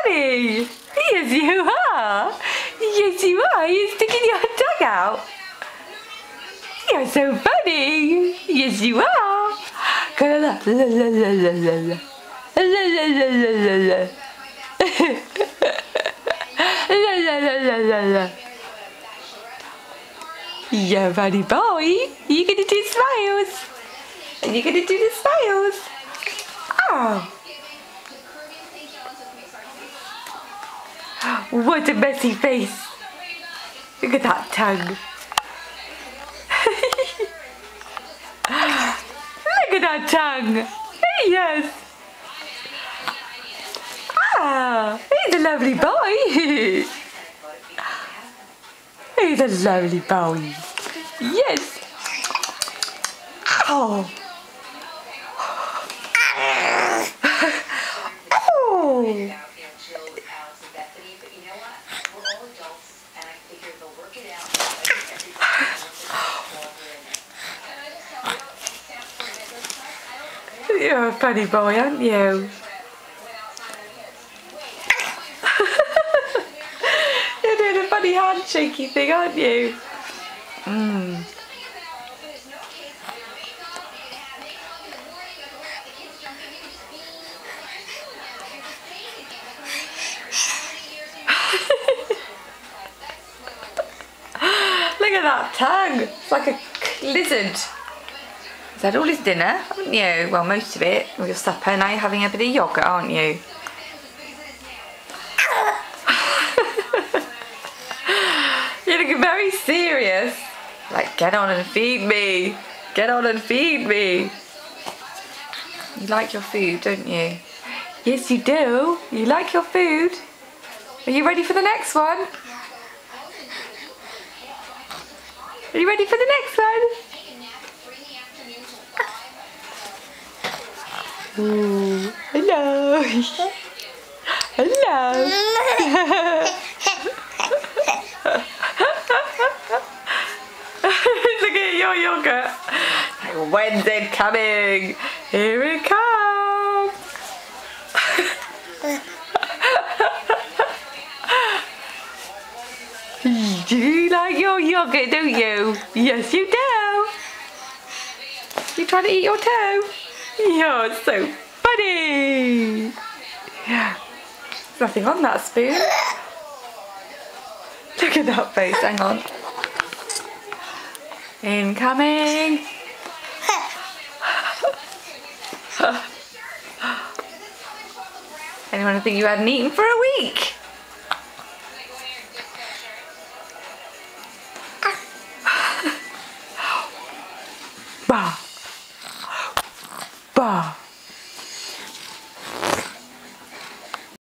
funny. Yes, you are. Yes, you are. You're sticking your tongue out. You're so funny. Yes, you are. Go la la la la la la la. La la la la la la. La la la la la la. Yeah, funny boy. You're gonna do smiles. And you're gonna do the smiles. Oh. What a messy face. Look at that tongue. Look at that tongue. Yes. Ah, he's a lovely boy. He's a lovely boy. Yes. Oh. Oh. You're a funny boy, aren't you? You're doing a funny handshakey thing, aren't you? Look at that tongue. It's like a lizard. You've had all his dinner, haven't you? Well, most of it. With your supper. Now you're having a bit of yoghurt, aren't you? You're looking very serious. Like, get on and feed me. Get on and feed me. You like your food, don't you? Yes, you do. You like your food. Are you ready for the next one? Are you ready for the next one? Ooh, hello. Hello. Look at your yogurt. When's it coming? Here it comes. You like your yogurt, don't you? Yes, you do. You trying to eat your toe? You're so funny. There's nothing on that spoon. Look at that face, hang on. Incoming. Anyone think you hadn't eaten for a week? Bah. Bah.